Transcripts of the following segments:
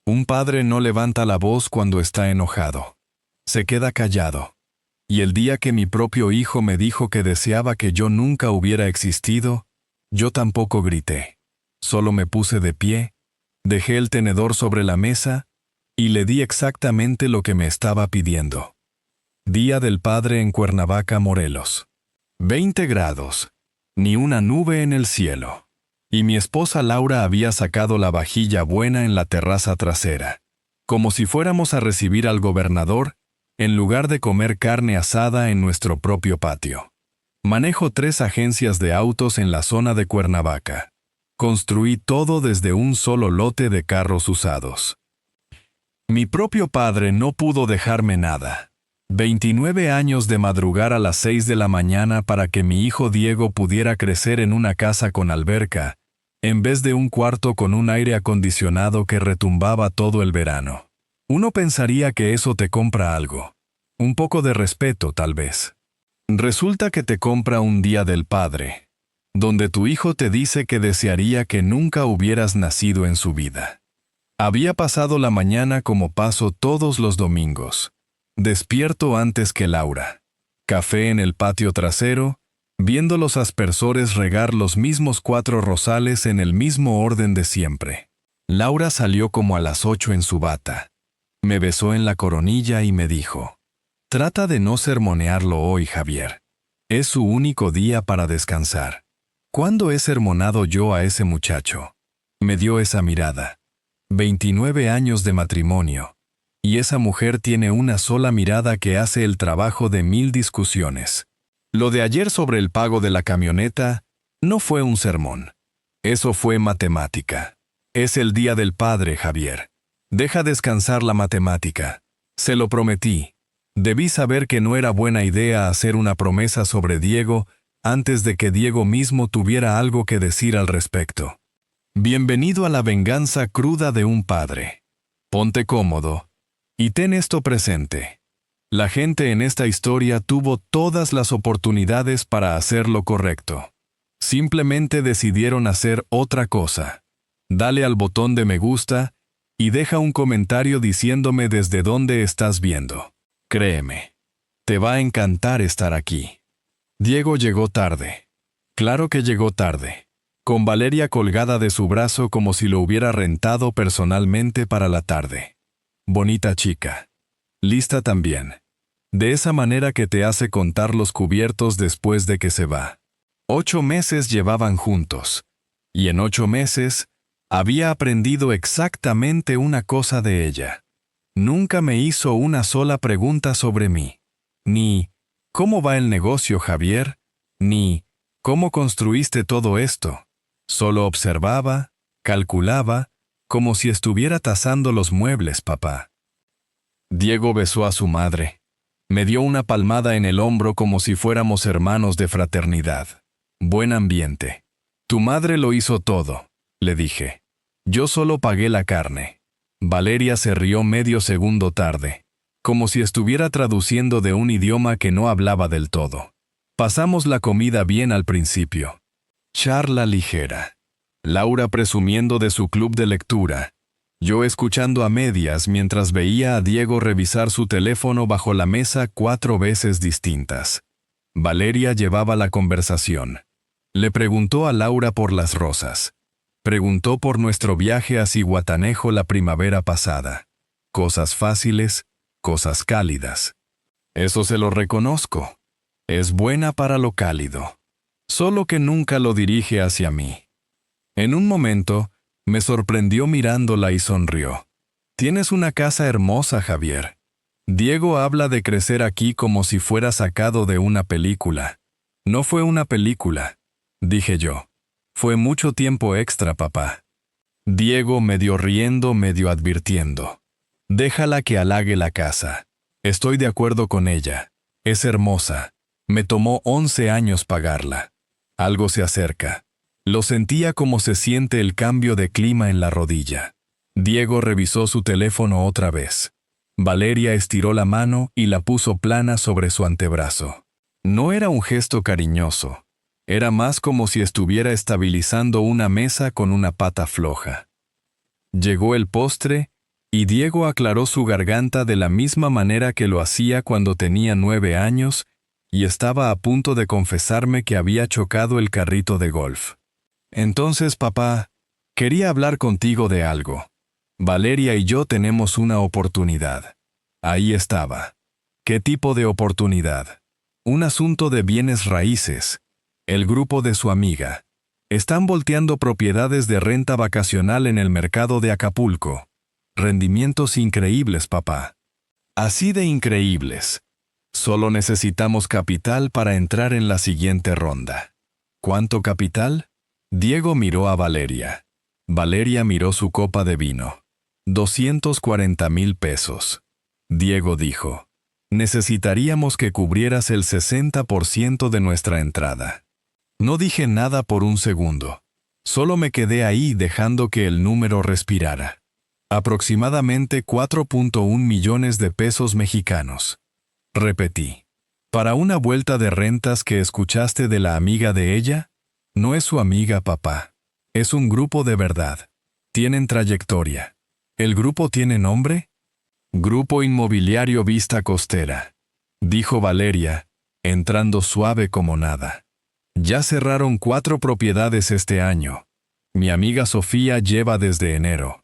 Un padre no levanta la voz cuando está enojado. Se queda callado. Y el día que mi propio hijo me dijo que deseaba que yo nunca hubiera existido, yo tampoco grité. Solo me puse de pie, dejé el tenedor sobre la mesa y le di exactamente lo que me estaba pidiendo. Día del Padre en Cuernavaca, Morelos. 20 grados. Ni una nube en el cielo. Y mi esposa Laura había sacado la vajilla buena en la terraza trasera. Como si fuéramos a recibir al gobernador, en lugar de comer carne asada en nuestro propio patio. Manejo 3 agencias de autos en la zona de Cuernavaca. Construí todo desde un solo lote de carros usados. Mi propio padre no pudo dejarme nada. 29 años de madrugar a las 6 de la mañana para que mi hijo Diego pudiera crecer en una casa con alberca, en vez de un cuarto con un aire acondicionado que retumbaba todo el verano. Uno pensaría que eso te compra algo. Un poco de respeto, tal vez. Resulta que te compra un Día del Padre, donde tu hijo te dice que desearía que nunca hubieras nacido en su vida. Había pasado la mañana como paso todos los domingos. Despierto antes que Laura. Café en el patio trasero, viendo los aspersores regar los mismos 4 rosales en el mismo orden de siempre. Laura salió como a las 8 en su bata. Me besó en la coronilla y me dijo: «Trata de no sermonearlo hoy, Javier. Es su único día para descansar». ¿Cuándo he sermonado yo a ese muchacho? Me dio esa mirada. 29 años de matrimonio. Y esa mujer tiene una sola mirada que hace el trabajo de 1000 discusiones. Lo de ayer sobre el pago de la camioneta no fue un sermón. Eso fue matemática. Es el Día del Padre, Javier. Deja descansar la matemática. Se lo prometí. Debí saber que no era buena idea hacer una promesa sobre Diego antes de que Diego mismo tuviera algo que decir al respecto. Bienvenido a la venganza cruda de un padre. Ponte cómodo y ten esto presente. La gente en esta historia tuvo todas las oportunidades para hacer lo correcto. Simplemente decidieron hacer otra cosa. Dale al botón de me gusta y deja un comentario diciéndome desde dónde estás viendo. Créeme, te va a encantar estar aquí. Diego llegó tarde. Claro que llegó tarde. Con Valeria colgada de su brazo como si lo hubiera rentado personalmente para la tarde. Bonita chica. Lista también. De esa manera que te hace contar los cubiertos después de que se va. 8 meses llevaban juntos. Y en 8 meses, había aprendido exactamente una cosa de ella. Nunca me hizo una sola pregunta sobre mí. Ni, ¿cómo va el negocio, Javier? Ni, ¿cómo construiste todo esto? Solo observaba, calculaba, como si estuviera tasando los muebles, papá. Diego besó a su madre. Me dio una palmada en el hombro como si fuéramos hermanos de fraternidad. Buen ambiente. Tu madre lo hizo todo, le dije. Yo solo pagué la carne. Valeria se rió medio segundo tarde, como si estuviera traduciendo de un idioma que no hablaba del todo. Pasamos la comida bien al principio. Charla ligera. Laura presumiendo de su club de lectura. Yo escuchando a medias mientras veía a Diego revisar su teléfono bajo la mesa 4 veces distintas. Valeria llevaba la conversación. Le preguntó a Laura por las rosas. Preguntó por nuestro viaje a Zihuatanejo la primavera pasada. Cosas fáciles, cosas cálidas. Eso se lo reconozco. Es buena para lo cálido. Solo que nunca lo dirige hacia mí. En un momento, me sorprendió mirándola y sonrió. Tienes una casa hermosa, Javier. Diego habla de crecer aquí como si fuera sacado de una película. No fue una película, dije yo. Fue mucho tiempo extra, papá. Diego medio riendo, medio advirtiendo. Déjala que halague la casa. Estoy de acuerdo con ella. Es hermosa. Me tomó 11 años pagarla. Algo se acerca. Lo sentía como se siente el cambio de clima en la rodilla. Diego revisó su teléfono otra vez. Valeria estiró la mano y la puso plana sobre su antebrazo. No era un gesto cariñoso. Era más como si estuviera estabilizando una mesa con una pata floja. Llegó el postre Y Diego aclaró su garganta de la misma manera que lo hacía cuando tenía 9 años y estaba a punto de confesarme que había chocado el carrito de golf. Entonces, papá, quería hablar contigo de algo. Valeria y yo tenemos una oportunidad. Ahí estaba. ¿Qué tipo de oportunidad? Un asunto de bienes raíces. El grupo de su amiga. Están volteando propiedades de renta vacacional en el mercado de Acapulco. Rendimientos increíbles, papá. Así de increíbles. Solo necesitamos capital para entrar en la siguiente ronda. ¿Cuánto capital? Diego miró a Valeria. Valeria miró su copa de vino. 240,000 pesos. Diego dijo, necesitaríamos que cubrieras el 60% de nuestra entrada. No dije nada por un segundo. Solo me quedé ahí dejando que el número respirara. Aproximadamente 4.1 millones de pesos mexicanos. Repetí. ¿Para una vuelta de rentas que escuchaste de la amiga de ella? No es su amiga, papá. Es un grupo de verdad. Tienen trayectoria. ¿El grupo tiene nombre? Grupo Inmobiliario Vista Costera, dijo Valeria, entrando suave como nada. Ya cerraron 4 propiedades este año. Mi amiga Sofía lleva desde enero.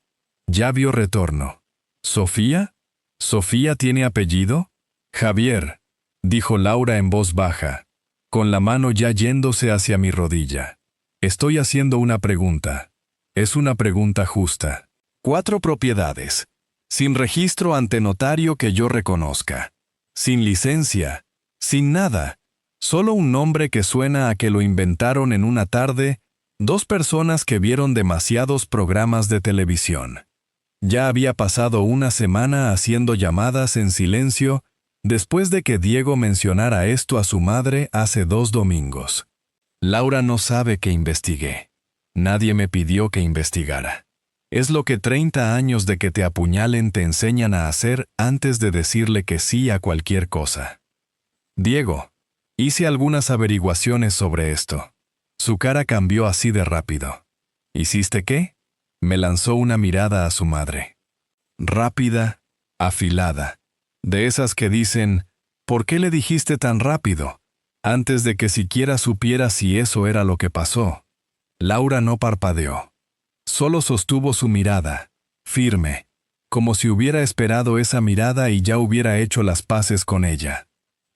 Ya vio retorno. ¿Sofía? ¿Sofía tiene apellido? Javier, dijo Laura en voz baja, con la mano ya yéndose hacia mi rodilla. Estoy haciendo una pregunta. Es una pregunta justa. 4 propiedades. Sin registro ante notario que yo reconozca. Sin licencia. Sin nada. Solo un nombre que suena a que lo inventaron en una tarde 2 personas que vieron demasiados programas de televisión. Ya había pasado una semana haciendo llamadas en silencio después de que Diego mencionara esto a su madre hace 2 domingos. Laura no sabe que investigué. Nadie me pidió que investigara. Es lo que 30 años de que te apuñalen te enseñan a hacer antes de decirle que sí a cualquier cosa. Diego, hice algunas averiguaciones sobre esto. Su cara cambió así de rápido. ¿Hiciste qué? Me lanzó una mirada a su madre. Rápida, afilada. De esas que dicen, ¿por qué le dijiste tan rápido? Antes de que siquiera supiera si eso era lo que pasó. Laura no parpadeó. Solo sostuvo su mirada, firme, como si hubiera esperado esa mirada y ya hubiera hecho las paces con ella.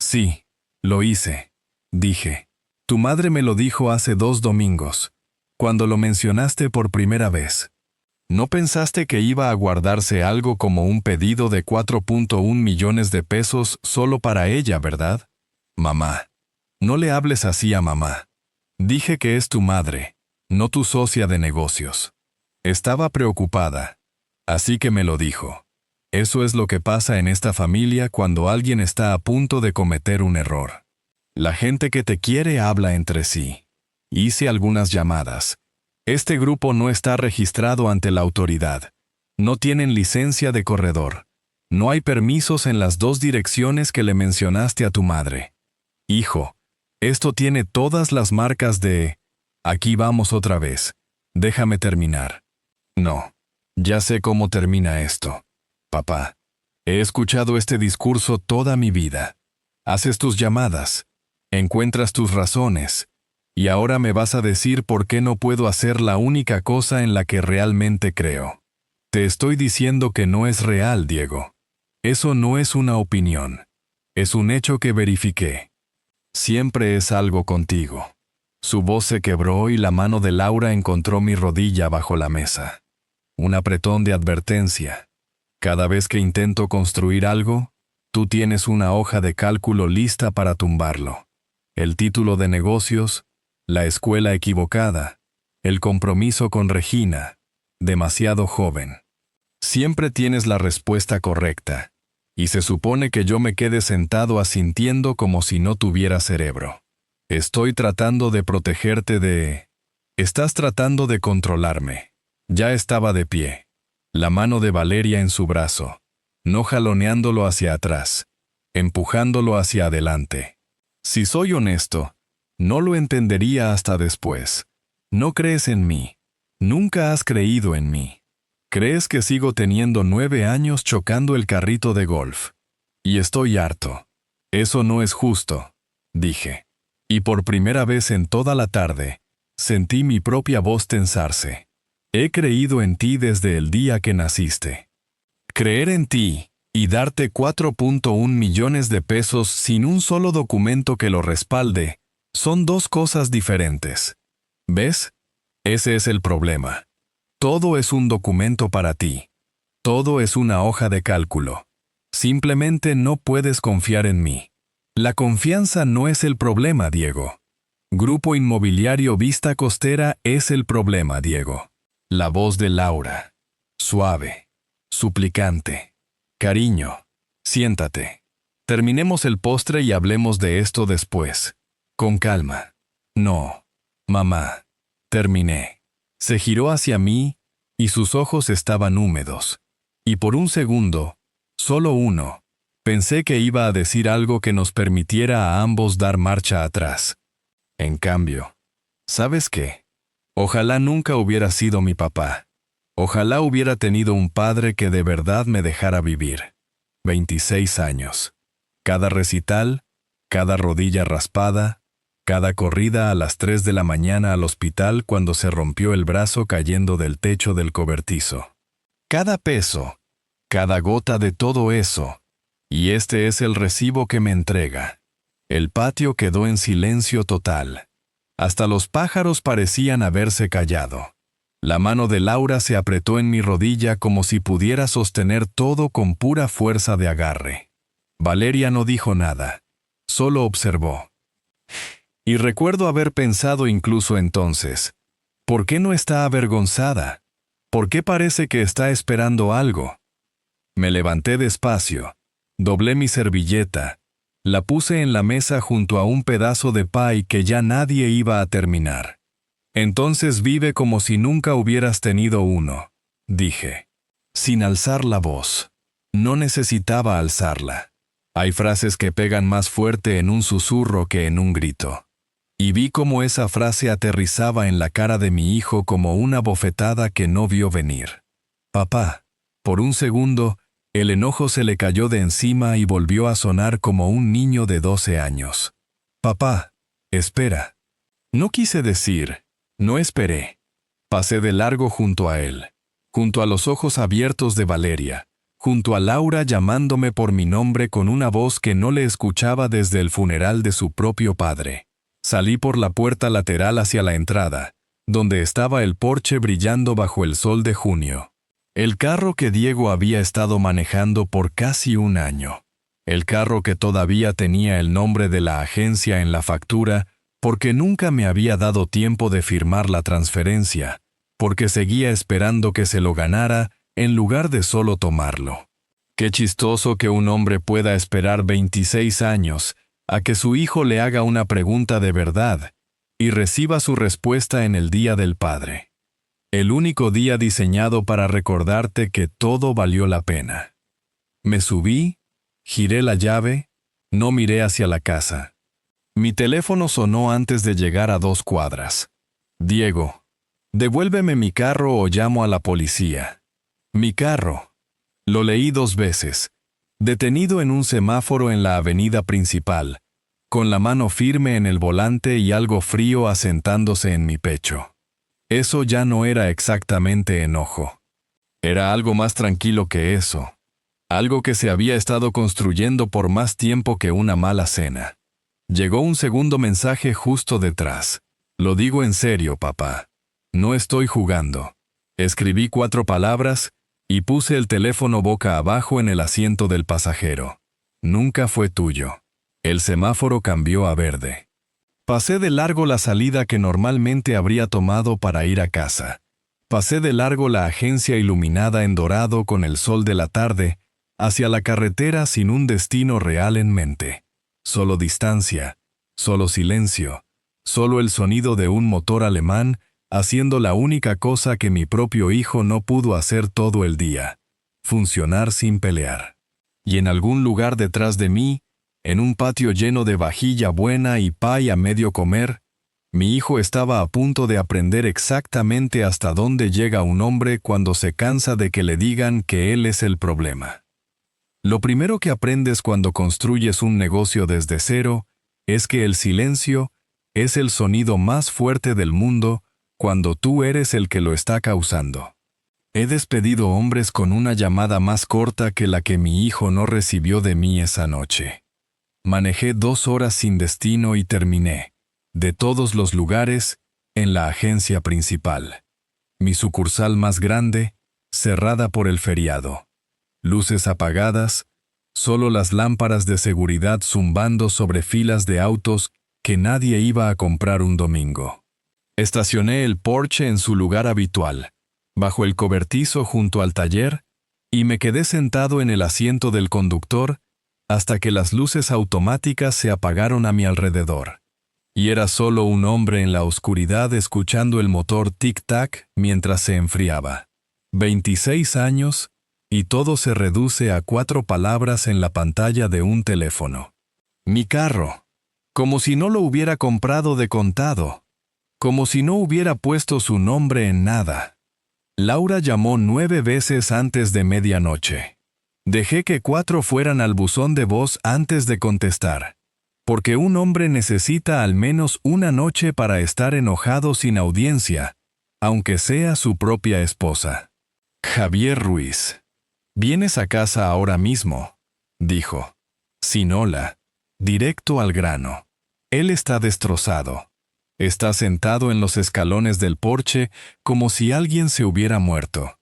Sí, lo hice, dije. Tu madre me lo dijo hace 2 domingos, cuando lo mencionaste por primera vez. ¿No pensaste que iba a guardarse algo como un pedido de 4.1 millones de pesos solo para ella, verdad? Mamá. No le hables así a mamá. Dije que es tu madre, no tu socia de negocios. Estaba preocupada, así que me lo dijo. Eso es lo que pasa en esta familia cuando alguien está a punto de cometer un error. La gente que te quiere habla entre sí. Hice algunas llamadas. Este grupo no está registrado ante la autoridad. No tienen licencia de corredor. No hay permisos en las 2 direcciones que le mencionaste a tu madre. Hijo, esto tiene todas las marcas de... Aquí vamos otra vez. Déjame terminar. No. Ya sé cómo termina esto. Papá, he escuchado este discurso toda mi vida. Haces tus llamadas. Encuentras tus razones. Y ahora me vas a decir por qué no puedo hacer la única cosa en la que realmente creo. Te estoy diciendo que no es real, Diego. Eso no es una opinión. Es un hecho que verifiqué. Siempre es algo contigo. Su voz se quebró y la mano de Laura encontró mi rodilla bajo la mesa. Un apretón de advertencia. Cada vez que intento construir algo, tú tienes una hoja de cálculo lista para tumbarlo. El título de negocios, la escuela equivocada, el compromiso con Regina, demasiado joven. Siempre tienes la respuesta correcta, y se supone que yo me quede sentado asintiendo como si no tuviera cerebro. Estoy tratando de protegerte de... Estás tratando de controlarme. Ya estaba de pie, la mano de Valeria en su brazo, no jaloneándolo hacia atrás, empujándolo hacia adelante. Si soy honesto, no lo entendería hasta después. No crees en mí. Nunca has creído en mí. Crees que sigo teniendo 9 años chocando el carrito de golf. Y estoy harto. Eso no es justo, dije. Y por primera vez en toda la tarde, sentí mi propia voz tensarse. He creído en ti desde el día que naciste. Creer en ti y darte 4.1 millones de pesos sin un solo documento que lo respalde son dos cosas diferentes. ¿Ves? Ese es el problema. Todo es un documento para ti. Todo es una hoja de cálculo. Simplemente no puedes confiar en mí. La confianza no es el problema, Diego. Grupo Inmobiliario Vista Costera es el problema, Diego. La voz de Laura. Suave. Suplicante. Cariño, siéntate. Terminemos el postre y hablemos de esto después. Con calma. No. Mamá. Terminé. Se giró hacia mí y sus ojos estaban húmedos. Y por un segundo, solo uno, pensé que iba a decir algo que nos permitiera a ambos dar marcha atrás. En cambio, ¿sabes qué? Ojalá nunca hubiera sido mi papá. Ojalá hubiera tenido un padre que de verdad me dejara vivir. 26 años. Cada recital, cada rodilla raspada, cada corrida a las 3 de la mañana al hospital cuando se rompió el brazo cayendo del techo del cobertizo. Cada peso, cada gota de todo eso. Y este es el recibo que me entrega. El patio quedó en silencio total. Hasta los pájaros parecían haberse callado. La mano de Laura se apretó en mi rodilla como si pudiera sostener todo con pura fuerza de agarre. Valeria no dijo nada, solo observó. Y recuerdo haber pensado incluso entonces, ¿por qué no está avergonzada? ¿Por qué parece que está esperando algo? Me levanté despacio, doblé mi servilleta, la puse en la mesa junto a un pedazo de pie que ya nadie iba a terminar. Entonces vive como si nunca hubieras tenido uno, dije, sin alzar la voz. No necesitaba alzarla. Hay frases que pegan más fuerte en un susurro que en un grito. Y vi cómo esa frase aterrizaba en la cara de mi hijo como una bofetada que no vio venir. Papá. Por un segundo, el enojo se le cayó de encima y volvió a sonar como un niño de 12 años. Papá, espera. No quise decir, no esperé. Pasé de largo junto a él, junto a los ojos abiertos de Valeria, junto a Laura llamándome por mi nombre con una voz que no le escuchaba desde el funeral de su propio padre. Salí por la puerta lateral hacia la entrada, donde estaba el porche brillando bajo el sol de junio. El carro que Diego había estado manejando por casi un año. El carro que todavía tenía el nombre de la agencia en la factura, porque nunca me había dado tiempo de firmar la transferencia, porque seguía esperando que se lo ganara en lugar de solo tomarlo. Qué chistoso que un hombre pueda esperar 26 años a que su hijo le haga una pregunta de verdad y reciba su respuesta en el Día del Padre. El único día diseñado para recordarte que todo valió la pena. Me subí, giré la llave, no miré hacia la casa. Mi teléfono sonó antes de llegar a 2 cuadras. Diego, devuélveme mi carro o llamo a la policía. Mi carro. Lo leí 2 veces, detenido en un semáforo en la avenida principal, con la mano firme en el volante y algo frío asentándose en mi pecho. Eso ya no era exactamente enojo. Era algo más tranquilo que eso. Algo que se había estado construyendo por más tiempo que una mala cena. Llegó un segundo mensaje justo detrás. Lo digo en serio, papá. No estoy jugando. Escribí 4 palabras y puse el teléfono boca abajo en el asiento del pasajero. Nunca fue tuyo. El semáforo cambió a verde. Pasé de largo la salida que normalmente habría tomado para ir a casa. Pasé de largo la agencia iluminada en dorado con el sol de la tarde, hacia la carretera sin un destino real en mente. Solo distancia, solo silencio, solo el sonido de un motor alemán haciendo la única cosa que mi propio hijo no pudo hacer todo el día, funcionar sin pelear. Y en algún lugar detrás de mí, en un patio lleno de vajilla buena y pay a medio comer, Mi hijo estaba a punto de aprender exactamente hasta dónde llega un hombre cuando se cansa de que le digan que él es el problema. Lo primero que aprendes cuando construyes un negocio desde cero es que el silencio es el sonido más fuerte del mundo cuando tú eres el que lo está causando. He despedido hombres con una llamada más corta que la que mi hijo no recibió de mí esa noche. Manejé 2 horas sin destino y terminé, de todos los lugares, en la agencia principal. Mi sucursal más grande, cerrada por el feriado. Luces apagadas, solo las lámparas de seguridad zumbando sobre filas de autos que nadie iba a comprar un domingo. Estacioné el Porsche en su lugar habitual, bajo el cobertizo junto al taller, y me quedé sentado en el asiento del conductor hasta que las luces automáticas se apagaron a mi alrededor. Y era solo un hombre en la oscuridad escuchando el motor tic-tac mientras se enfriaba. 26 años, y todo se reduce a 4 palabras en la pantalla de un teléfono. Mi carro. Como si no lo hubiera comprado de contado. Como si no hubiera puesto su nombre en nada. Laura llamó 9 veces antes de medianoche. Dejé que 4 fueran al buzón de voz antes de contestar. Porque un hombre necesita al menos una noche para estar enojado sin audiencia, aunque sea su propia esposa. Javier Ruiz. «¿Vienes a casa ahora mismo?», dijo. Sin hola, directo al grano. Él está destrozado. Está sentado en los escalones del porche como si alguien se hubiera muerto.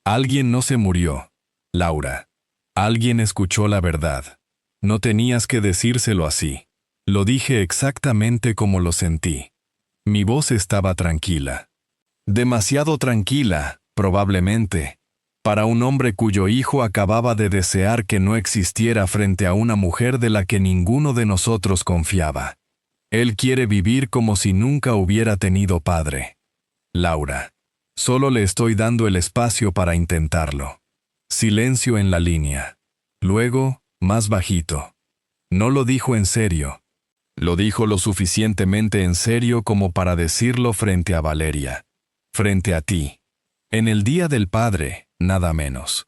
Alguien no se murió, Laura. Alguien escuchó la verdad. No tenías que decírselo así. Lo dije exactamente como lo sentí. Mi voz estaba tranquila. Demasiado tranquila, probablemente, para un hombre cuyo hijo acababa de desear que no existiera frente a una mujer de la que ninguno de nosotros confiaba. Él quiere vivir como si nunca hubiera tenido padre. Laura, solo le estoy dando el espacio para intentarlo. Silencio en la línea. Luego, más bajito. No lo dijo en serio. Lo dijo lo suficientemente en serio como para decirlo frente a Valeria. Frente a ti. En el Día del Padre, nada menos.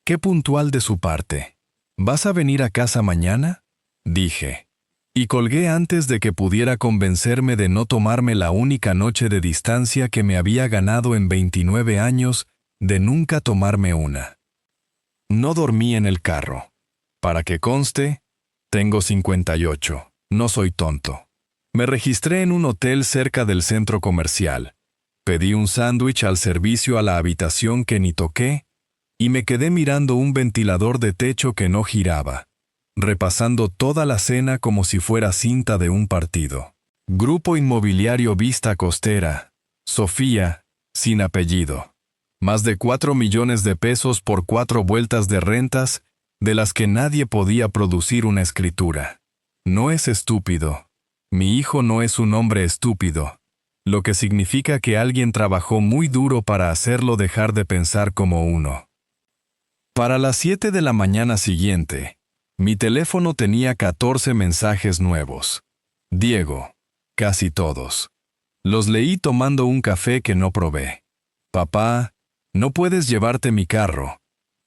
Qué puntual de su parte. ¿Vas a venir a casa mañana?, dije. Y colgué antes de que pudiera convencerme de no tomarme la única noche de distancia que me había ganado en 29 años de nunca tomarme una. No dormí en el carro. Para que conste, tengo 58. No soy tonto. Me registré en un hotel cerca del centro comercial. Pedí un sándwich al servicio a la habitación que ni toqué y me quedé mirando un ventilador de techo que no giraba, repasando toda la cena como si fuera cinta de un partido. Grupo Inmobiliario Vista Costera, Sofía, sin apellido. Más de 4 millones de pesos por 4 vueltas de rentas de las que nadie podía producir una escritura. No es estúpido. Mi hijo no es un hombre estúpido, lo que significa que alguien trabajó muy duro para hacerlo dejar de pensar como uno. Para las 7 de la mañana siguiente, mi teléfono tenía 14 mensajes nuevos. Diego, casi todos. Los leí tomando un café que no probé. Papá, no puedes llevarte mi carro.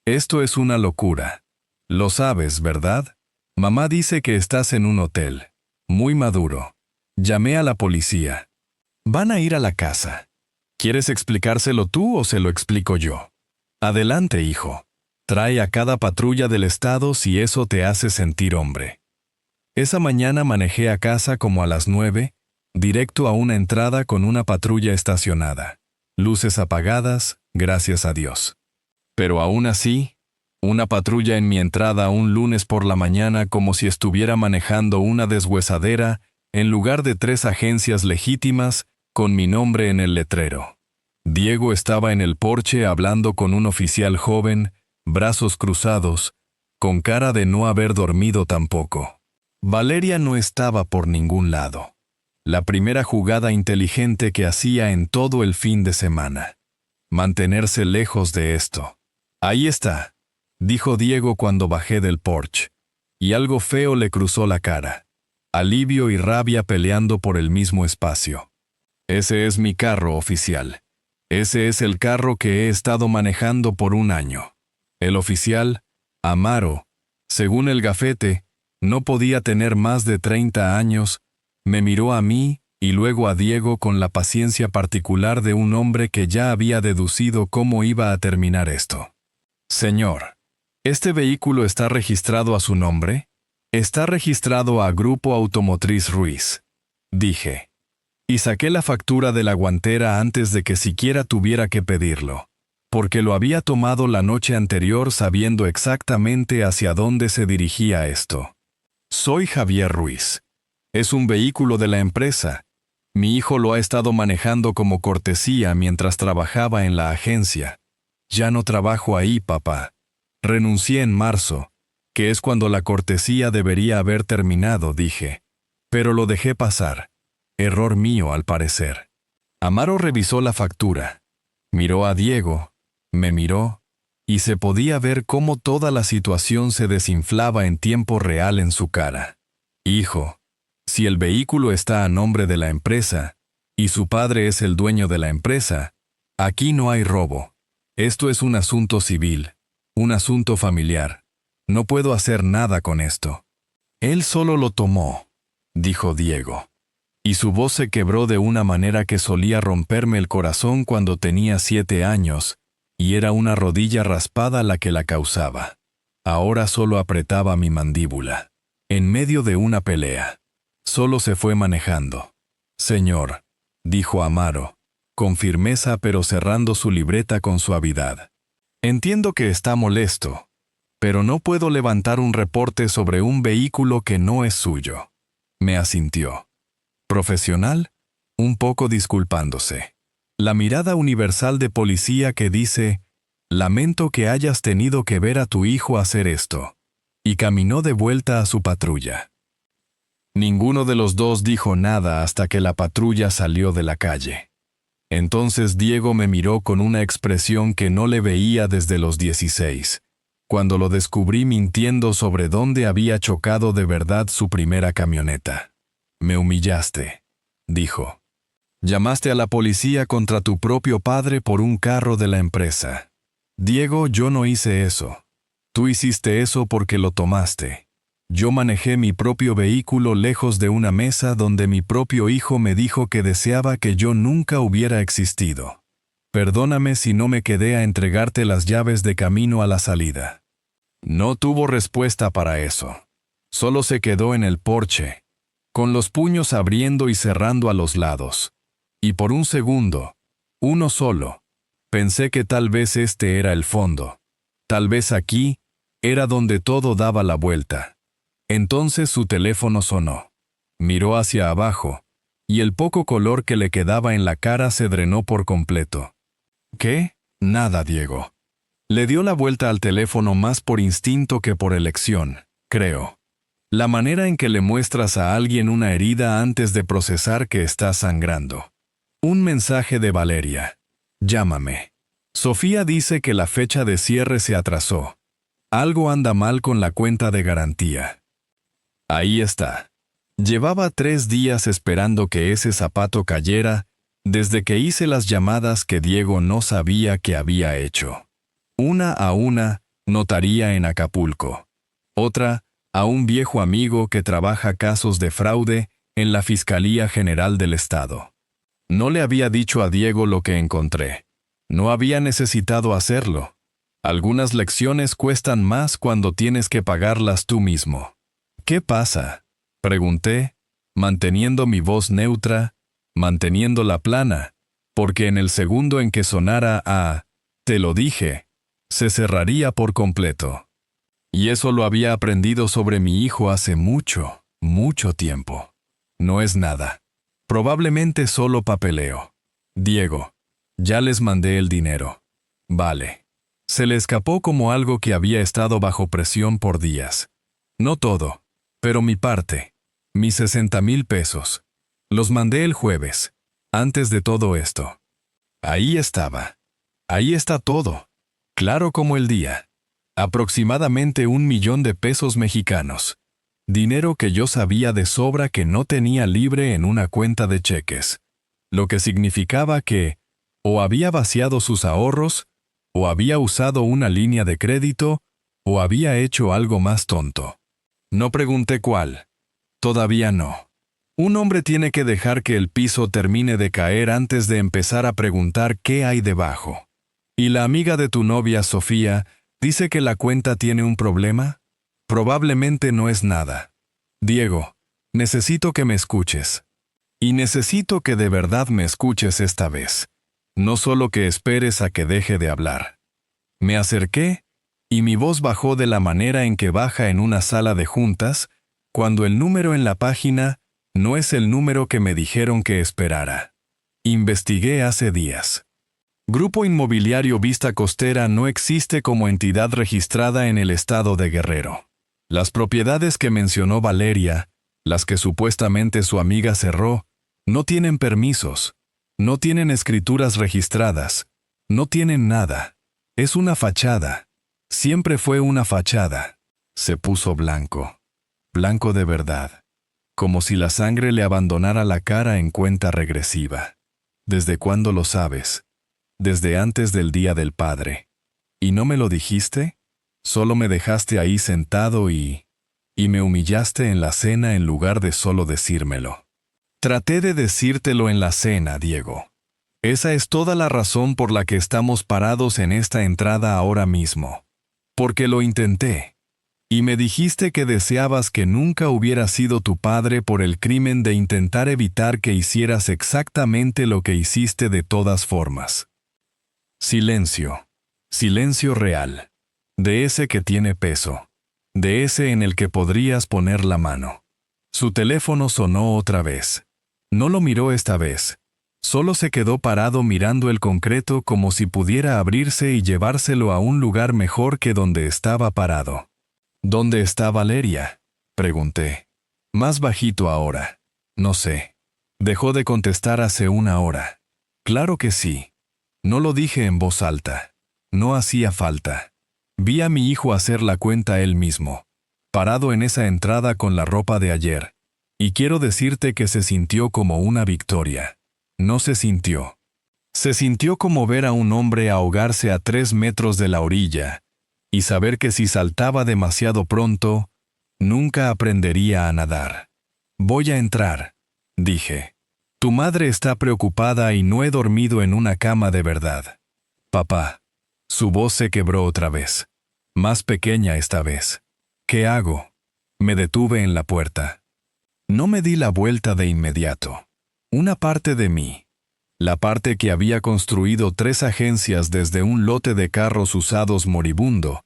Esto es una locura. Lo sabes, ¿verdad? Mamá dice que estás en un hotel. Muy maduro. Llamé a la policía. Van a ir a la casa. ¿Quieres explicárselo tú o se lo explico yo? Adelante, hijo. Trae a cada patrulla del estado si eso te hace sentir hombre. Esa mañana manejé a casa como a las 9, directo a una entrada con una patrulla estacionada. Luces apagadas, gracias a Dios. Pero aún así, una patrulla en mi entrada un lunes por la mañana como si estuviera manejando una deshuesadera en lugar de 3 agencias legítimas con mi nombre en el letrero. Diego estaba en el porche hablando con un oficial joven, brazos cruzados, con cara de no haber dormido tampoco. Valeria no estaba por ningún lado. La primera jugada inteligente que hacía en todo el fin de semana. Mantenerse lejos de esto. Ahí está, dijo Diego cuando bajé del porche, y algo feo le cruzó la cara. Alivio y rabia peleando por el mismo espacio. Ese es mi carro oficial. Ese es el carro que he estado manejando por un año. El oficial, Amaro, según el gafete, no podía tener más de 30 años, me miró a mí y luego a Diego con la paciencia particular de un hombre que ya había deducido cómo iba a terminar esto. Señor, ¿este vehículo está registrado a su nombre? Está registrado a Grupo Automotriz Ruiz, dije. Y saqué la factura de la guantera antes de que siquiera tuviera que pedirlo, porque lo había tomado la noche anterior sabiendo exactamente hacia dónde se dirigía esto. Soy Javier Ruiz. Es un vehículo de la empresa. Mi hijo lo ha estado manejando como cortesía mientras trabajaba en la agencia. Ya no trabajo ahí, papá. Renuncié en marzo, que es cuando la cortesía debería haber terminado, dije. Pero lo dejé pasar. Error mío, al parecer. Amaro revisó la factura. Miró a Diego, me miró, y se podía ver cómo toda la situación se desinflaba en tiempo real en su cara. Hijo, si el vehículo está a nombre de la empresa, y su padre es el dueño de la empresa, aquí no hay robo. Esto es un asunto civil, un asunto familiar. No puedo hacer nada con esto. Él solo lo tomó, dijo Diego. Y su voz se quebró de una manera que solía romperme el corazón cuando tenía 7 años, y era una rodilla raspada la que la causaba. Ahora solo apretaba mi mandíbula. En medio de una pelea. Solo se fue manejando. Señor, dijo Amaro, con firmeza pero cerrando su libreta con suavidad. Entiendo que está molesto, pero no puedo levantar un reporte sobre un vehículo que no es suyo. Me asintió. Profesional, un poco disculpándose. La mirada universal de policía que dice, lamento que hayas tenido que ver a tu hijo hacer esto, y caminó de vuelta a su patrulla. Ninguno de los dos dijo nada hasta que la patrulla salió de la calle. Entonces Diego me miró con una expresión que no le veía desde los 16, cuando lo descubrí mintiendo sobre dónde había chocado de verdad su primera camioneta. Me humillaste, dijo. Llamaste a la policía contra tu propio padre por un carro de la empresa. Diego, yo no hice eso. Tú hiciste eso porque lo tomaste. Yo manejé mi propio vehículo lejos de una mesa donde mi propio hijo me dijo que deseaba que yo nunca hubiera existido. Perdóname si no me quedé a entregarte las llaves de camino a la salida. No tuvo respuesta para eso. Solo se quedó en el porche, con los puños abriendo y cerrando a los lados. Y por un segundo, uno solo, pensé que tal vez este era el fondo. Tal vez aquí era donde todo daba la vuelta. Entonces su teléfono sonó. Miró hacia abajo, y el poco color que le quedaba en la cara se drenó por completo. ¿Qué? Nada, Diego. Le dio la vuelta al teléfono más por instinto que por elección, creo. La manera en que le muestras a alguien una herida antes de procesar que está sangrando. Un mensaje de Valeria. Llámame. Sofía dice que la fecha de cierre se atrasó. Algo anda mal con la cuenta de garantía. Ahí está. Llevaba 3 días esperando que ese zapato cayera desde que hice las llamadas que Diego no sabía que había hecho. Una a una, notaría en Acapulco. Otra, a un viejo amigo que trabaja casos de fraude en la Fiscalía General del Estado. No le había dicho a Diego lo que encontré. No había necesitado hacerlo. Algunas lecciones cuestan más cuando tienes que pagarlas tú mismo. ¿Qué pasa?, pregunté, manteniendo mi voz neutra, manteniéndola plana, porque en el segundo en que sonara a «te lo dije», se cerraría por completo. Y eso lo había aprendido sobre mi hijo hace mucho, mucho tiempo. No es nada. Probablemente solo papeleo. Diego, ya les mandé el dinero. Vale. Se le escapó como algo que había estado bajo presión por días. No todo, pero mi parte. Mis 60,000 pesos. Los mandé el jueves, antes de todo esto. Ahí estaba. Ahí está todo. Claro como el día. Aproximadamente 1,000,000 de pesos mexicanos. Dinero que yo sabía de sobra que no tenía libre en una cuenta de cheques. lo que significaba que o había vaciado sus ahorros, o había usado una línea de crédito, o había hecho algo más tonto. No pregunté cuál. Todavía no. Un hombre tiene que dejar que el piso termine de caer antes de empezar a preguntar qué hay debajo. ¿Y la amiga de tu novia, Sofía, dice que la cuenta tiene un problema? Probablemente no es nada. Diego, necesito que me escuches. Y necesito que de verdad me escuches esta vez. No solo que esperes a que deje de hablar. Me acerqué, y mi voz bajó de la manera en que baja en una sala de juntas, cuando el número en la página no es el número que me dijeron que esperara. Investigué hace días. Grupo Inmobiliario Vista Costera no existe como entidad registrada en el estado de Guerrero. Las propiedades que mencionó Valeria, las que supuestamente su amiga cerró, no tienen permisos, no tienen escrituras registradas, no tienen nada. Es una fachada. Siempre fue una fachada. Se puso blanco. Blanco de verdad. Como si la sangre le abandonara la cara en cuenta regresiva. ¿Desde cuándo lo sabes? Desde antes del Día del Padre. ¿Y no me lo dijiste? Solo me dejaste ahí sentado y me humillaste en la cena en lugar de solo decírmelo. Traté de decírtelo en la cena, Diego. Esa es toda la razón por la que estamos parados en esta entrada ahora mismo. Porque lo intenté. Y me dijiste que deseabas que nunca hubiera sido tu padre por el crimen de intentar evitar que hicieras exactamente lo que hiciste de todas formas. Silencio. Silencio real. De ese que tiene peso. De ese en el que podrías poner la mano. Su teléfono sonó otra vez. No lo miró esta vez. Solo se quedó parado mirando el concreto como si pudiera abrirse y llevárselo a un lugar mejor que donde estaba parado. ¿Dónde está Valeria?, pregunté. Más bajito ahora. No sé. Dejó de contestar hace una hora. Claro que sí. No lo dije en voz alta. No hacía falta. Vi a mi hijo hacer la cuenta él mismo, parado en esa entrada con la ropa de ayer. Y quiero decirte que se sintió como una victoria. No se sintió. Se sintió como ver a un hombre ahogarse a 3 metros de la orilla, y saber que si saltaba demasiado pronto, nunca aprendería a nadar. Voy a entrar, dije. Tu madre está preocupada y no he dormido en una cama de verdad. Papá. Su voz se quebró otra vez. Más pequeña esta vez. ¿Qué hago? Me detuve en la puerta. No me di la vuelta de inmediato. Una parte de mí, la parte que había construido 3 agencias desde un lote de carros usados moribundo,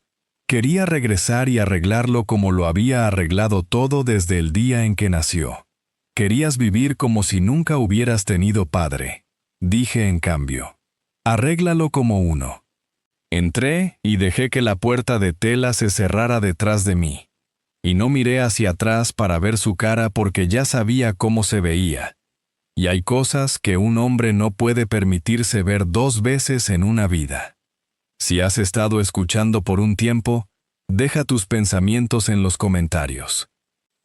quería regresar y arreglarlo como lo había arreglado todo desde el día en que nació. Querías vivir como si nunca hubieras tenido padre, dije en cambio. Arréglalo como uno. Entré y dejé que la puerta de tela se cerrara detrás de mí. Y no miré hacia atrás para ver su cara porque ya sabía cómo se veía. Y hay cosas que un hombre no puede permitirse ver 2 veces en una vida. Si has estado escuchando por un tiempo, deja tus pensamientos en los comentarios.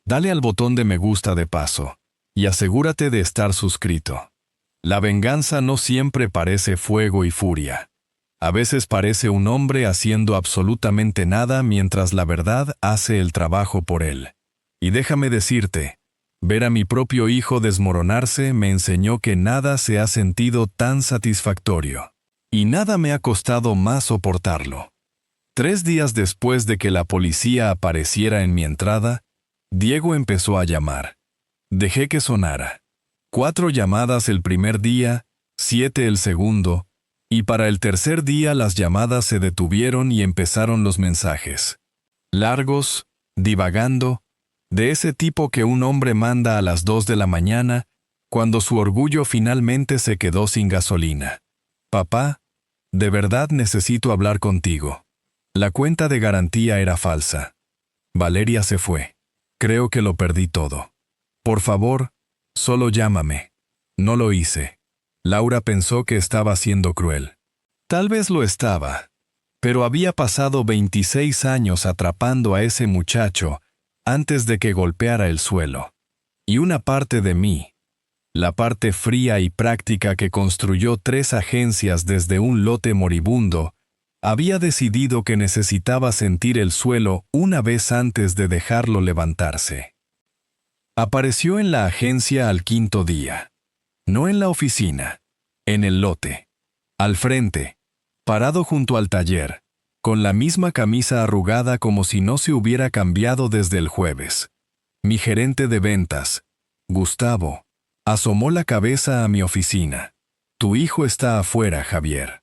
Dale al botón de me gusta de paso, y asegúrate de estar suscrito. La venganza no siempre parece fuego y furia. A veces parece un hombre haciendo absolutamente nada mientras la verdad hace el trabajo por él. Y déjame decirte, ver a mi propio hijo desmoronarse me enseñó que nada se ha sentido tan satisfactorio. Y nada me ha costado más soportarlo. 3 días después de que la policía apareciera en mi entrada, Diego empezó a llamar. Dejé que sonara. 4 llamadas el primer día, 7 el segundo, y para el tercer día las llamadas se detuvieron y empezaron los mensajes. Largos, divagando, de ese tipo que un hombre manda a las 2 de la mañana, cuando su orgullo finalmente se quedó sin gasolina. Papá, de verdad necesito hablar contigo. La cuenta de garantía era falsa. Valeria se fue. Creo que lo perdí todo. Por favor, solo llámame. No lo hice. Laura pensó que estaba siendo cruel. Tal vez lo estaba, pero había pasado 26 años atrapando a ese muchacho antes de que golpeara el suelo. Y una parte de mí, la parte fría y práctica que construyó 3 agencias desde un lote moribundo, había decidido que necesitaba sentir el suelo una vez antes de dejarlo levantarse. Apareció en la agencia al 5.º día. No en la oficina, en el lote. Al frente, parado junto al taller, con la misma camisa arrugada como si no se hubiera cambiado desde el jueves. Mi gerente de ventas, Gustavo, asomó la cabeza a mi oficina. Tu hijo está afuera, Javier.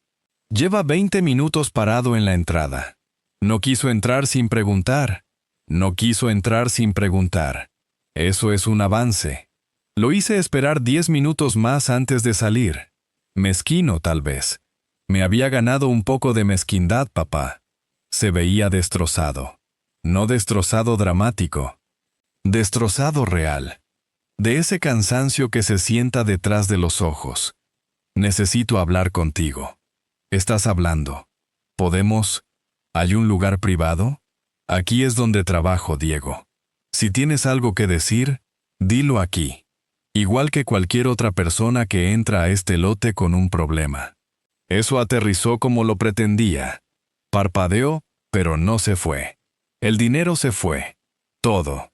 Lleva 20 minutos parado en la entrada. No quiso entrar sin preguntar. No quiso entrar sin preguntar. Eso es un avance. Lo hice esperar 10 minutos más antes de salir. Mezquino, tal vez. Me había ganado un poco de mezquindad, papá. Se veía destrozado. No destrozado dramático. Destrozado real. De ese cansancio que se sienta detrás de los ojos. Necesito hablar contigo. Estás hablando. ¿Podemos? ¿Hay un lugar privado? Aquí es donde trabajo, Diego. Si tienes algo que decir, dilo aquí. Igual que cualquier otra persona que entra a este lote con un problema. Eso aterrizó como lo pretendía. Parpadeó, pero no se fue. El dinero se fue. Todo.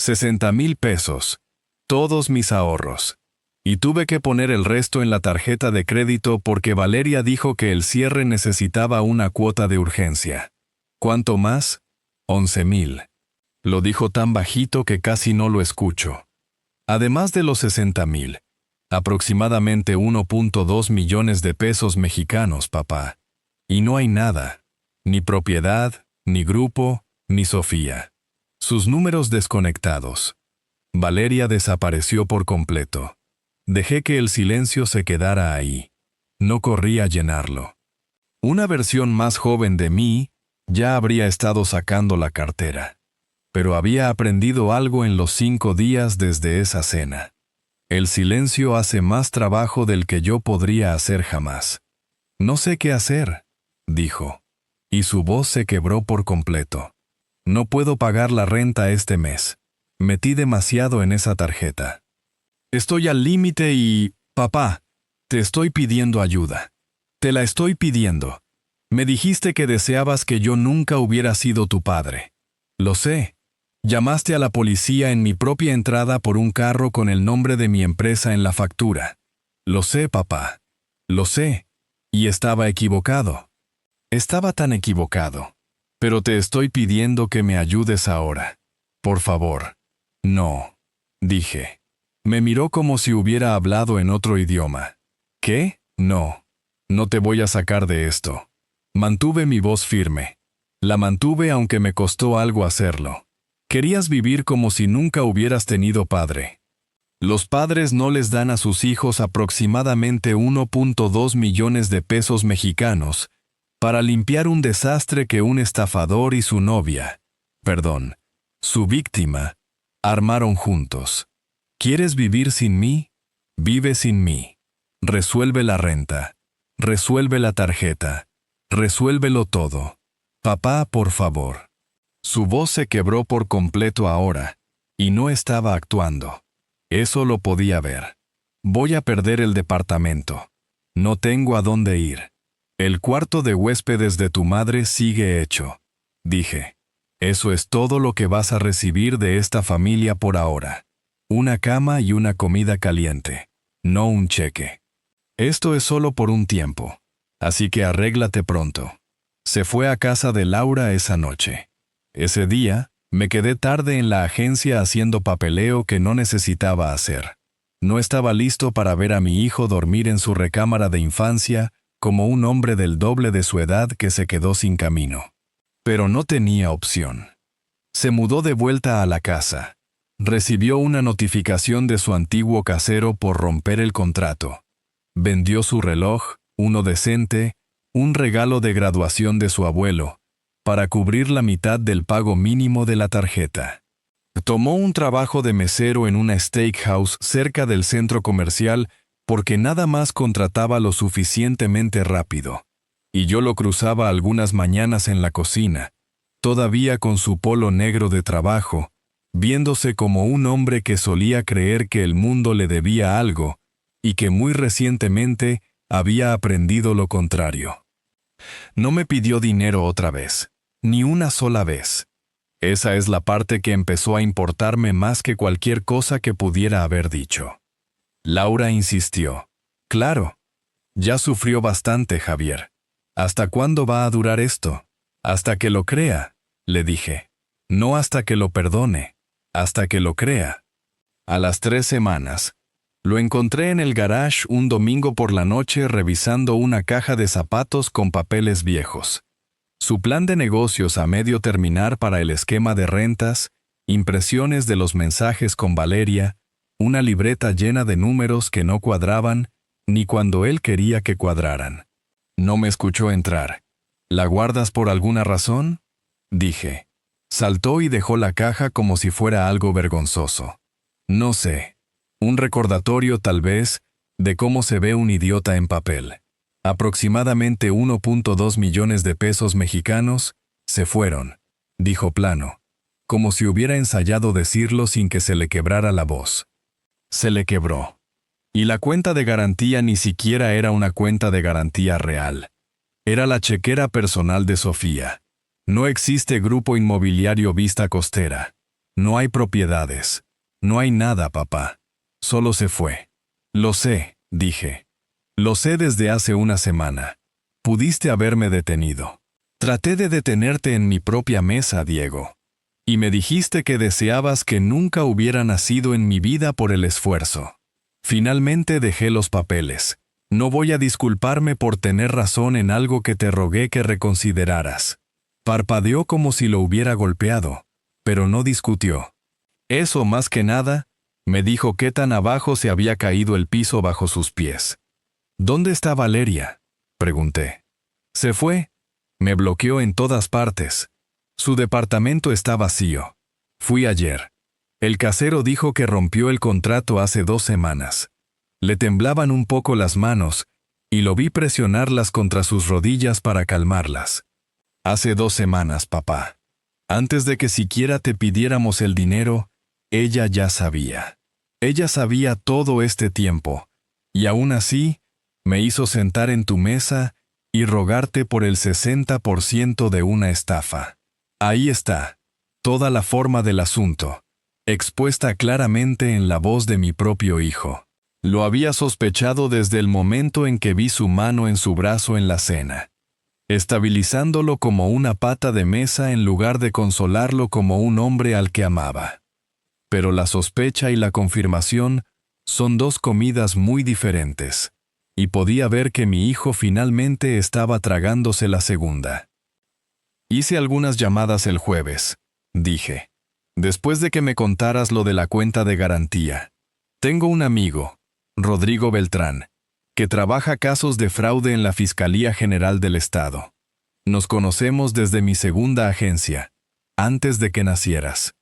60,000 pesos. Todos mis ahorros. Y tuve que poner el resto en la tarjeta de crédito porque Valeria dijo que el cierre necesitaba una cuota de urgencia. ¿Cuánto más? 11,000. Lo dijo tan bajito que casi no lo escucho. Además de los 60,000, aproximadamente 1.2 millones de pesos mexicanos, papá. Y no hay nada, ni propiedad, ni grupo, ni Sofía. Sus números desconectados. Valeria desapareció por completo. Dejé que el silencio se quedara ahí. No corrí a llenarlo. Una versión más joven de mí ya habría estado sacando la cartera. Pero había aprendido algo en los 5 días desde esa cena. El silencio hace más trabajo del que yo podría hacer jamás. No sé qué hacer, dijo. Y su voz se quebró por completo. No puedo pagar la renta este mes. Metí demasiado en esa tarjeta. Estoy al límite y... Papá, te estoy pidiendo ayuda. Te la estoy pidiendo. Me dijiste que deseabas que yo nunca hubiera sido tu padre. Lo sé. Llamaste a la policía en mi propia entrada por un carro con el nombre de mi empresa en la factura. Lo sé, papá. Lo sé. Y estaba equivocado. Estaba tan equivocado. Pero te estoy pidiendo que me ayudes ahora. Por favor. No. Dije. Me miró como si hubiera hablado en otro idioma. ¿Qué? No. No te voy a sacar de esto. Mantuve mi voz firme. La mantuve aunque me costó algo hacerlo. Querías vivir como si nunca hubieras tenido padre. Los padres no les dan a sus hijos aproximadamente 1.2 millones de pesos mexicanos para limpiar un desastre que un estafador y su novia, su víctima, armaron juntos. ¿Quieres vivir sin mí? Vive sin mí. Resuelve la renta. Resuelve la tarjeta. Resuélvelo todo. Papá, por favor. Su voz se quebró por completo ahora, y no estaba actuando. Eso lo podía ver. Voy a perder el departamento. No tengo a dónde ir. El cuarto de huéspedes de tu madre sigue hecho. Dije. Eso es todo lo que vas a recibir de esta familia por ahora. Una cama y una comida caliente. No un cheque. Esto es solo por un tiempo. Así que arréglate pronto. Se fue a casa de Laura esa noche. Ese día, me quedé tarde en la agencia haciendo papeleo que no necesitaba hacer. No estaba listo para ver a mi hijo dormir en su recámara de infancia como un hombre del doble de su edad que se quedó sin camino. Pero no tenía opción. Se mudó de vuelta a la casa. Recibió una notificación de su antiguo casero por romper el contrato. Vendió su reloj, uno decente, un regalo de graduación de su abuelo, para cubrir la mitad del pago mínimo de la tarjeta. Tomó un trabajo de mesero en una steakhouse cerca del centro comercial porque nada más contrataba lo suficientemente rápido, y yo lo cruzaba algunas mañanas en la cocina, todavía con su polo negro de trabajo, viéndose como un hombre que solía creer que el mundo le debía algo, y que muy recientemente había aprendido lo contrario. No me pidió dinero otra vez, ni una sola vez. Esa es la parte que empezó a importarme más que cualquier cosa que pudiera haber dicho. Laura insistió. Claro. Ya sufrió bastante, Javier. ¿Hasta cuándo va a durar esto? Hasta que lo crea, le dije. No hasta que lo perdone, hasta que lo crea. A las 3 semanas, lo encontré en el garage un domingo por la noche revisando una caja de zapatos con papeles viejos. Su plan de negocios a medio terminar para el esquema de rentas, impresiones de los mensajes con Valeria, una libreta llena de números que no cuadraban, ni cuando él quería que cuadraran. No me escuchó entrar. ¿La guardas por alguna razón?, dije. Saltó y dejó la caja como si fuera algo vergonzoso. No sé. Un recordatorio, tal vez, de cómo se ve un idiota en papel. Aproximadamente 1.2 millones de pesos mexicanos se fueron, dijo plano, como si hubiera ensayado decirlo sin que se le quebrara la voz. Se le quebró. Y la cuenta de garantía ni siquiera era una cuenta de garantía real. Era la chequera personal de Sofía. No existe grupo inmobiliario Vista Costera. No hay propiedades. No hay nada, papá. Solo se fue. Lo sé, dije. Lo sé desde hace una semana. Pudiste haberme detenido. Traté de detenerte en mi propia mesa, Diego. Y me dijiste que deseabas que nunca hubiera nacido en mi vida por el esfuerzo. Finalmente dejé los papeles. No voy a disculparme por tener razón en algo que te rogué que reconsideraras. Parpadeó como si lo hubiera golpeado, pero no discutió. Eso más que nada, me dijo qué tan abajo se había caído el piso bajo sus pies. ¿Dónde está Valeria?, pregunté. Se fue. Me bloqueó en todas partes. Su departamento está vacío. Fui ayer. El casero dijo que rompió el contrato hace 2 semanas. Le temblaban un poco las manos, y lo vi presionarlas contra sus rodillas para calmarlas. Hace 2 semanas, papá. Antes de que siquiera te pidiéramos el dinero, ella ya sabía. Ella sabía todo este tiempo, y aún así, me hizo sentar en tu mesa y rogarte por el 60% de una estafa. Ahí está, toda la forma del asunto, expuesta claramente en la voz de mi propio hijo. Lo había sospechado desde el momento en que vi su mano en su brazo en la cena, estabilizándolo como una pata de mesa en lugar de consolarlo como un hombre al que amaba. Pero la sospecha y la confirmación son 2 comidas muy diferentes, y podía ver que mi hijo finalmente estaba tragándose la segunda. Hice algunas llamadas el jueves, dije, después de que me contaras lo de la cuenta de garantía. Tengo un amigo, Rodrigo Beltrán, que trabaja casos de fraude en la Fiscalía General del Estado. Nos conocemos desde mi segunda agencia, antes de que nacieras.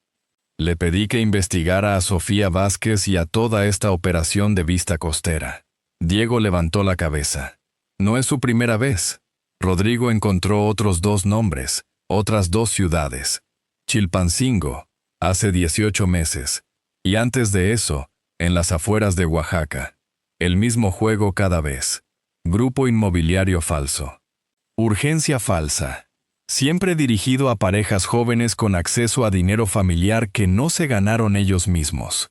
Le pedí que investigara a Sofía Vázquez y a toda esta operación de Vista Costera. Diego levantó la cabeza. No es su primera vez. Rodrigo encontró otros 2 nombres, otras 2 ciudades. Chilpancingo, hace 18 meses, y antes de eso, en las afueras de Oaxaca. El mismo juego cada vez. Grupo inmobiliario falso. Urgencia falsa. Siempre dirigido a parejas jóvenes con acceso a dinero familiar que no se ganaron ellos mismos.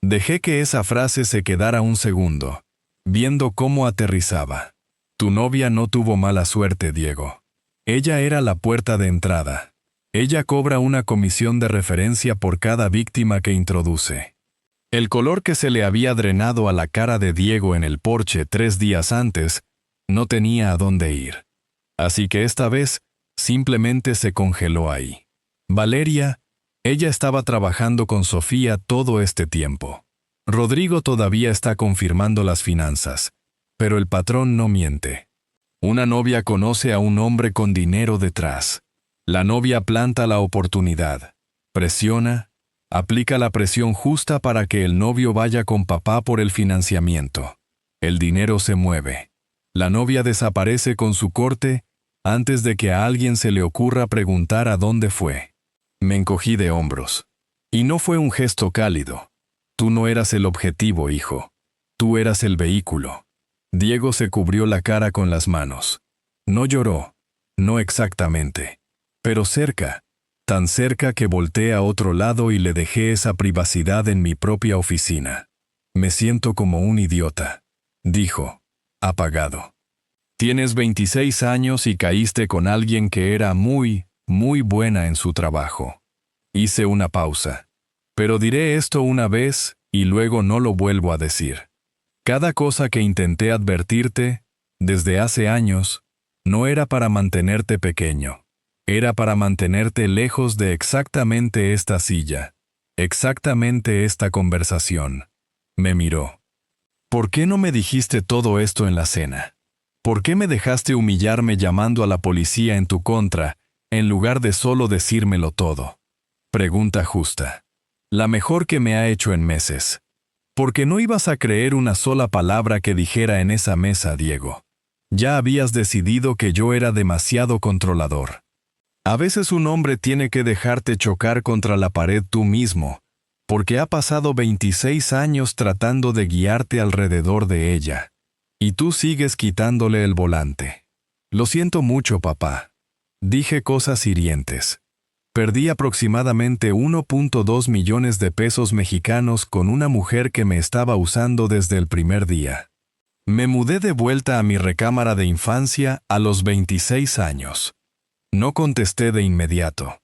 Dejé que esa frase se quedara un segundo, viendo cómo aterrizaba. Tu novia no tuvo mala suerte, Diego. Ella era la puerta de entrada. Ella cobra una comisión de referencia por cada víctima que introduce. El color que se le había drenado a la cara de Diego en el porche 3 días antes no tenía a dónde ir. Así que esta vez simplemente se congeló ahí. Valeria, ella estaba trabajando con Sofía todo este tiempo. Rodrigo todavía está confirmando las finanzas, pero el patrón no miente. Una novia conoce a un hombre con dinero detrás. La novia planta la oportunidad, presiona, aplica la presión justa para que el novio vaya con papá por el financiamiento. El dinero se mueve. La novia desaparece con su corte antes de que a alguien se le ocurra preguntar a dónde fue. Me encogí de hombros. Y no fue un gesto cálido. Tú no eras el objetivo, hijo. Tú eras el vehículo. Diego se cubrió la cara con las manos. No lloró, no exactamente, pero cerca, tan cerca que volteé a otro lado y le dejé esa privacidad en mi propia oficina. Me siento como un idiota, dijo, apagado. Tienes 26 años y caíste con alguien que era muy buena en su trabajo. Hice una pausa. Pero diré esto una vez y luego no lo vuelvo a decir. Cada cosa que intenté advertirte, desde hace años, no era para mantenerte pequeño. Era para mantenerte lejos de exactamente esta silla, exactamente esta conversación. Me miró. ¿Por qué no me dijiste todo esto en la cena? ¿Por qué me dejaste humillarme llamando a la policía en tu contra, en lugar de solo decírmelo todo? Pregunta justa. La mejor que me ha hecho en meses. Porque no ibas a creer una sola palabra que dijera en esa mesa, Diego. Ya habías decidido que yo era demasiado controlador. A veces un hombre tiene que dejarte chocar contra la pared tú mismo, porque ha pasado 26 años tratando de guiarte alrededor de ella, y tú sigues quitándole el volante. Lo siento mucho, papá. Dije cosas hirientes. Perdí aproximadamente 1.2 millones de pesos mexicanos con una mujer que me estaba usando desde el primer día. Me mudé de vuelta a mi recámara de infancia a los 26 años. No contesté de inmediato.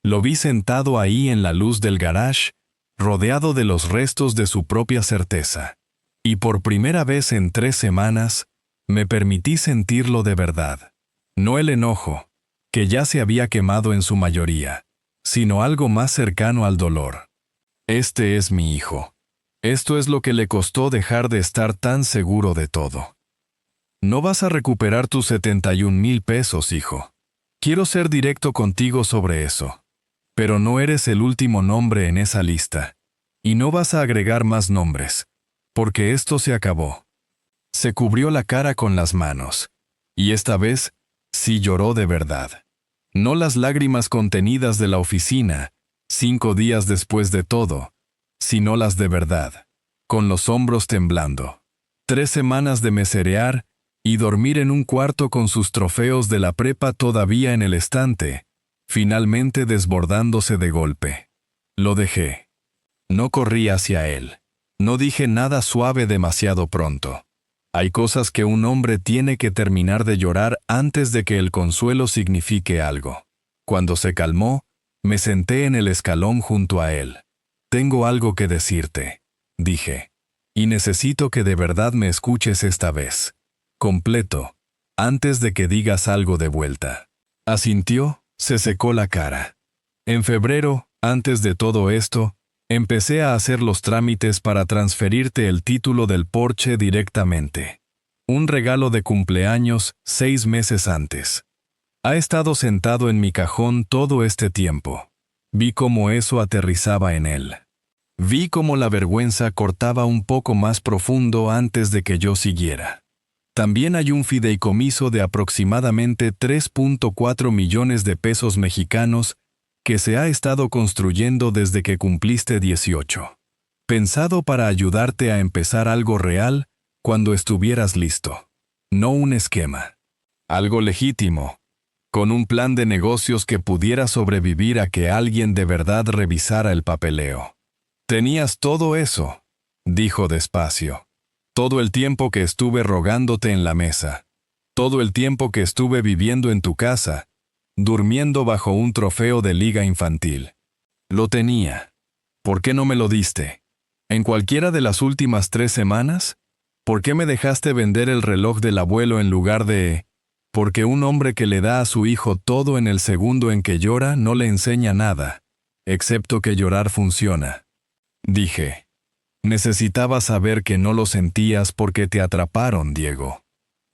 Lo vi sentado ahí en la luz del garage, rodeado de los restos de su propia certeza. Y por primera vez en 3 semanas, me permití sentirlo de verdad. No el enojo, que ya se había quemado en su mayoría, sino algo más cercano al dolor. Este es mi hijo. Esto es lo que le costó dejar de estar tan seguro de todo. No vas a recuperar tus 71,000 pesos, hijo. Quiero ser directo contigo sobre eso. Pero no eres el último nombre en esa lista. Y no vas a agregar más nombres, porque esto se acabó. Se cubrió la cara con las manos. Y esta vez, sí lloró de verdad. No las lágrimas contenidas de la oficina, 5 días después de todo, sino las de verdad, con los hombros temblando. 3 semanas de meserear y dormir en un cuarto con sus trofeos de la prepa todavía en el estante, finalmente desbordándose de golpe. Lo dejé. No corrí hacia él. No dije nada suave demasiado pronto. Hay cosas que un hombre tiene que terminar de llorar antes de que el consuelo signifique algo. Cuando se calmó, me senté en el escalón junto a él. Tengo algo que decirte, dije. Y necesito que de verdad me escuches esta vez. Completo, antes de que digas algo de vuelta. Asintió, se secó la cara. En febrero, antes de todo esto, empecé a hacer los trámites para transferirte el título del Porsche directamente. Un regalo de cumpleaños 6 meses antes. Ha estado sentado en mi cajón todo este tiempo. Vi cómo eso aterrizaba en él. Vi cómo la vergüenza cortaba un poco más profundo antes de que yo siguiera. También hay un fideicomiso de aproximadamente 3.4 millones de pesos mexicanos que se ha estado construyendo desde que cumpliste 18. Pensado para ayudarte a empezar algo real cuando estuvieras listo. No un esquema. Algo legítimo, con un plan de negocios que pudiera sobrevivir a que alguien de verdad revisara el papeleo. Tenías todo eso, dijo despacio. Todo el tiempo que estuve rogándote en la mesa. Todo el tiempo que estuve viviendo en tu casa, durmiendo bajo un trofeo de liga infantil. Lo tenía. ¿Por qué no me lo diste? ¿En cualquiera de las últimas 3 semanas? ¿Por qué me dejaste vender el reloj del abuelo en lugar de...? Porque un hombre que le da a su hijo todo en el segundo en que llora no le enseña nada, excepto que llorar funciona. Dije. Necesitaba saber que no lo sentías porque te atraparon, Diego.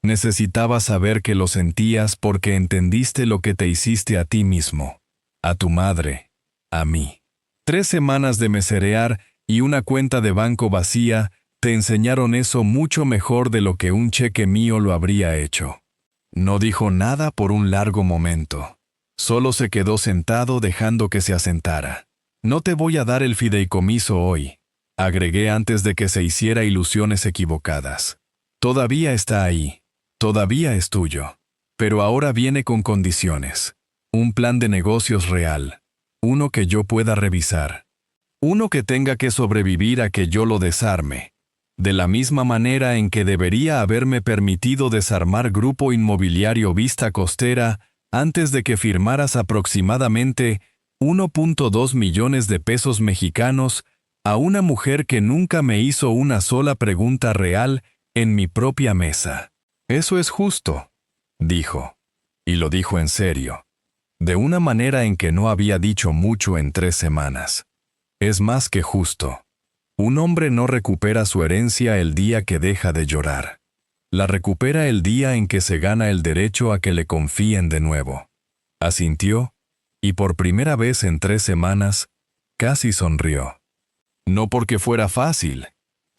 Necesitaba saber que lo sentías porque entendiste lo que te hiciste a ti mismo, a tu madre, a mí. 3 semanas de meserear y una cuenta de banco vacía te enseñaron eso mucho mejor de lo que un cheque mío lo habría hecho. No dijo nada por un largo momento. Solo se quedó sentado dejando que se asentara. No te voy a dar el fideicomiso hoy, agregué antes de que se hiciera ilusiones equivocadas. Todavía está ahí. Todavía es tuyo. Pero ahora viene con condiciones. Un plan de negocios real. Uno que yo pueda revisar. Uno que tenga que sobrevivir a que yo lo desarme. De la misma manera en que debería haberme permitido desarmar Grupo Inmobiliario Vista Costera antes de que firmaras aproximadamente 1.2 millones de pesos mexicanos a una mujer que nunca me hizo una sola pregunta real en mi propia mesa. Eso es justo, dijo. Y lo dijo en serio. De una manera en que no había dicho mucho en 3 semanas. Es más que justo. Un hombre no recupera su herencia el día que deja de llorar. La recupera el día en que se gana el derecho a que le confíen de nuevo. Asintió, y por primera vez en 3 semanas, casi sonrió. No porque fuera fácil,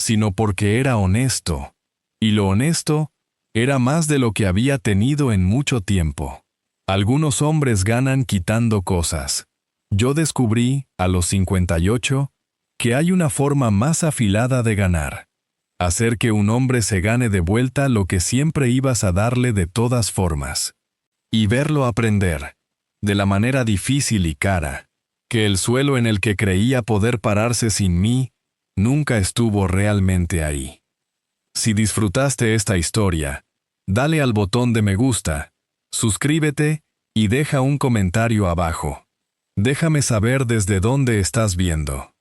sino porque era honesto, y lo honesto era más de lo que había tenido en mucho tiempo. Algunos hombres ganan quitando cosas. Yo descubrí, a los 58, que hay una forma más afilada de ganar. Hacer que un hombre se gane de vuelta lo que siempre ibas a darle de todas formas. Y verlo aprender, de la manera difícil y cara, que el suelo en el que creía poder pararse sin mí, nunca estuvo realmente ahí. Si disfrutaste esta historia, dale al botón de me gusta, suscríbete y deja un comentario abajo. Déjame saber desde dónde estás viendo.